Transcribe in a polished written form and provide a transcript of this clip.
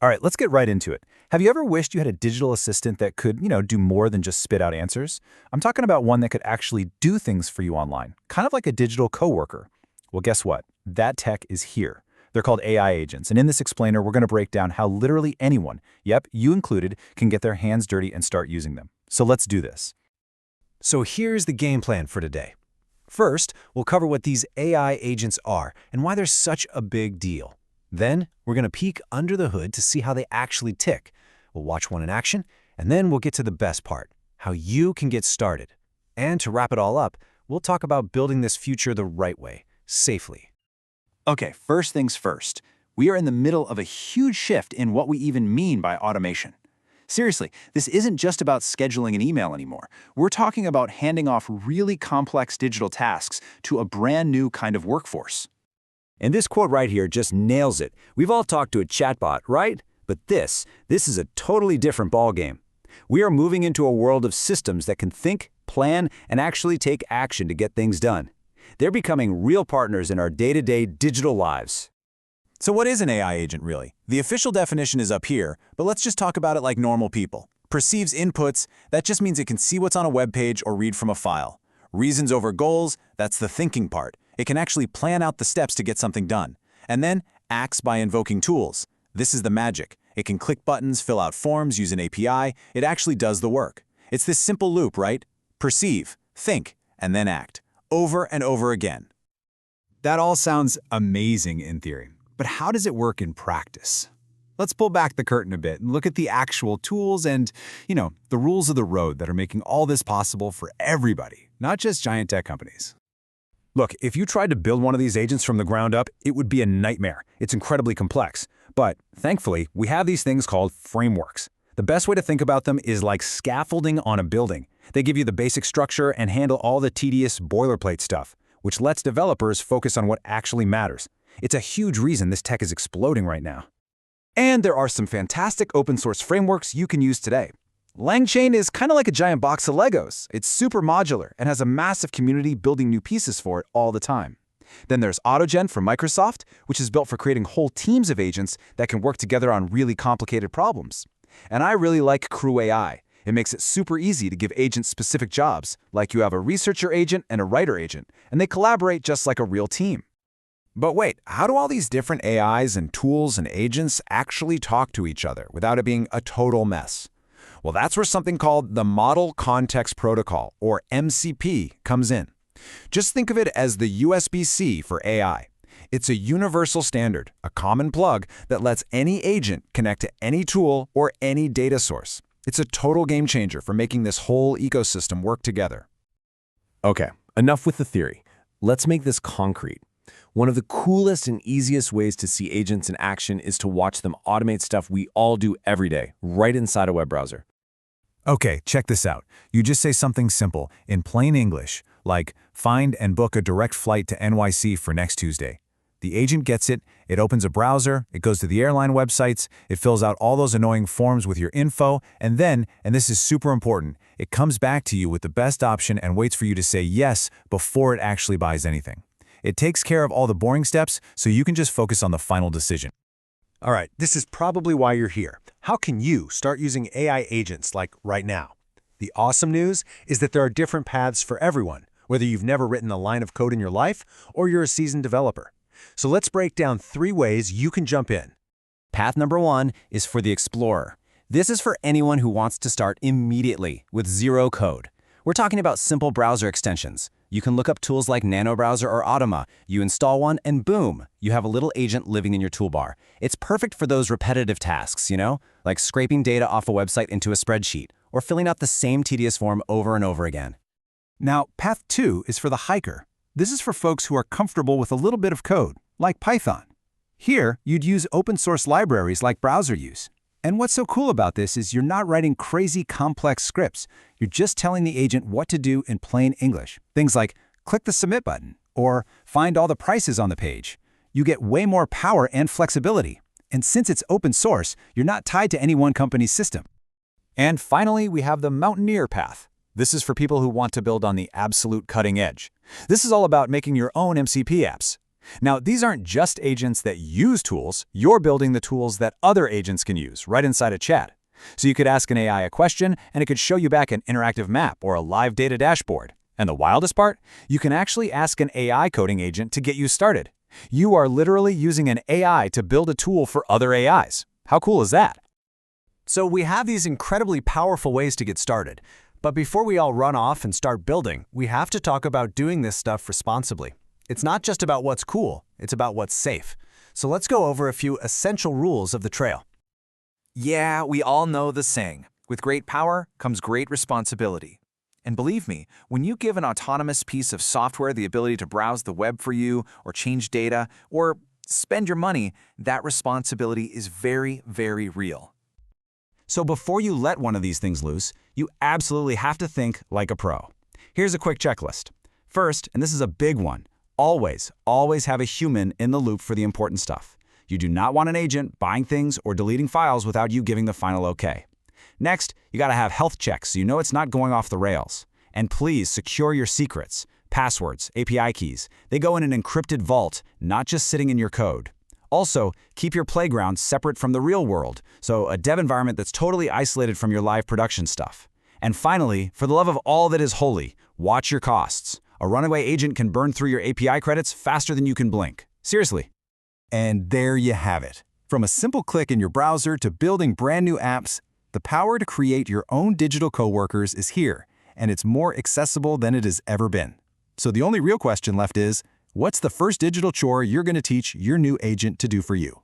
All right, let's get right into it. Have you ever wished you had a digital assistant that could, do more than just spit out answers? I'm talking about one that could actually do things for you online, kind of like a digital coworker. Well, guess what? That tech is here. They're called AI agents, and in this explainer, we're going to break down how literally anyone, yep, you included, can get their hands dirty and start using them. So let's do this. So here's the game plan for today. First, we'll cover what these AI agents are and why they're such a big deal. Then, we're going to peek under the hood to see how they actually tick. We'll watch one in action, and then we'll get to the best part, how you can get started. And to wrap it all up, we'll talk about building this future the right way, safely. Okay, first things first. We are in the middle of a huge shift in what we even mean by automation. Seriously, this isn't just about scheduling an email anymore. We're talking about handing off really complex digital tasks to a brand new kind of workforce. And this quote right here just nails it. We've all talked to a chatbot, right? But this is a totally different ballgame. We are moving into a world of systems that can think, plan, and actually take action to get things done. They're becoming real partners in our day-to-day digital lives. So what is an AI agent really? The official definition is up here, but let's just talk about it like normal people. Perceives inputs, that just means it can see what's on a web page or read from a file. Reasons over goals, that's the thinking part. It can actually plan out the steps to get something done. And then acts by invoking tools. This is the magic. It can click buttons, fill out forms, use an API. It actually does the work. It's this simple loop, right? Perceive, think, and then act. Over and over again. That all sounds amazing in theory, but how does it work in practice? Let's pull back the curtain a bit and look at the actual tools and, the rules of the road that are making all this possible for everybody, not just giant tech companies. Look, if you tried to build one of these agents from the ground up, it would be a nightmare. It's incredibly complex. But thankfully, we have these things called frameworks. The best way to think about them is like scaffolding on a building. They give you the basic structure and handle all the tedious boilerplate stuff, which lets developers focus on what actually matters. It's a huge reason this tech is exploding right now. And there are some fantastic open source frameworks you can use today. LangChain is kind of like a giant box of Legos. It's super modular and has a massive community building new pieces for it all the time. Then there's AutoGen from Microsoft, which is built for creating whole teams of agents that can work together on really complicated problems. And I really like Crew AI. It makes it super easy to give agents specific jobs, like you have a researcher agent and a writer agent, and they collaborate just like a real team. But wait, how do all these different AIs and tools and agents actually talk to each other without it being a total mess? Well, that's where something called the Model Context Protocol, or MCP, comes in. Just think of it as the USB-C for AI. It's a universal standard, a common plug that lets any agent connect to any tool or any data source. It's a total game changer for making this whole ecosystem work together. Okay, enough with the theory. Let's make this concrete. One of the coolest and easiest ways to see agents in action is to watch them automate stuff we all do every day, right inside a web browser. Okay, check this out. You just say something simple, in plain English, like find and book a direct flight to NYC for next Tuesday. The agent gets it, it opens a browser, it goes to the airline websites, it fills out all those annoying forms with your info, and then, and this is super important, it comes back to you with the best option and waits for you to say yes before it actually buys anything. It takes care of all the boring steps so you can just focus on the final decision. All right, this is probably why you're here. How can you start using AI agents like right now? The awesome news is that there are different paths for everyone, whether you've never written a line of code in your life or you're a seasoned developer. So let's break down 3 ways you can jump in. Path number 1 is for the Explorer. This is for anyone who wants to start immediately with zero code. We're talking about simple browser extensions. You can look up tools like NanoBrowser or Automa. You install one and boom, you have a little agent living in your toolbar. It's perfect for those repetitive tasks, like scraping data off a website into a spreadsheet or filling out the same tedious form over and over again. Now, path 2 is for the hiker. This is for folks who are comfortable with a little bit of code, like Python. Here, you'd use open source libraries like BrowserUse. And what's so cool about this is you're not writing crazy complex scripts. You're just telling the agent what to do in plain English. Things like click the submit button or find all the prices on the page. You get way more power and flexibility. And since it's open source, you're not tied to any one company's system. And finally, we have the Mountaineer path. This is for people who want to build on the absolute cutting edge. This is all about making your own MCP apps. Now, these aren't just agents that use tools, you're building the tools that other agents can use right inside a chat. So you could ask an AI a question, and it could show you back an interactive map or a live data dashboard. And the wildest part? You can actually ask an AI coding agent to get you started. You are literally using an AI to build a tool for other AIs. How cool is that? So we have these incredibly powerful ways to get started. But before we all run off and start building, we have to talk about doing this stuff responsibly. It's not just about what's cool, it's about what's safe. So let's go over a few essential rules of the trail. Yeah, we all know the saying, with great power comes great responsibility. And believe me, when you give an autonomous piece of software the ability to browse the web for you, or change data, or spend your money, that responsibility is very, very real. So before you let one of these things loose, you absolutely have to think like a pro. Here's a quick checklist. First, and this is a big one, always have a human in the loop for the important stuff. You do not want an agent buying things or deleting files without you giving the final okay. Next, you gotta have health checks so you know it's not going off the rails. And please secure your secrets, passwords, API keys. They go in an encrypted vault, not just sitting in your code. Also, keep your playground separate from the real world, so a dev environment that's totally isolated from your live production stuff. And finally, for the love of all that is holy, watch your costs. A runaway agent can burn through your API credits faster than you can blink. Seriously. And there you have it. From a simple click in your browser to building brand new apps, the power to create your own digital coworkers is here, and it's more accessible than it has ever been. So the only real question left is, what's the first digital chore you're going to teach your new agent to do for you?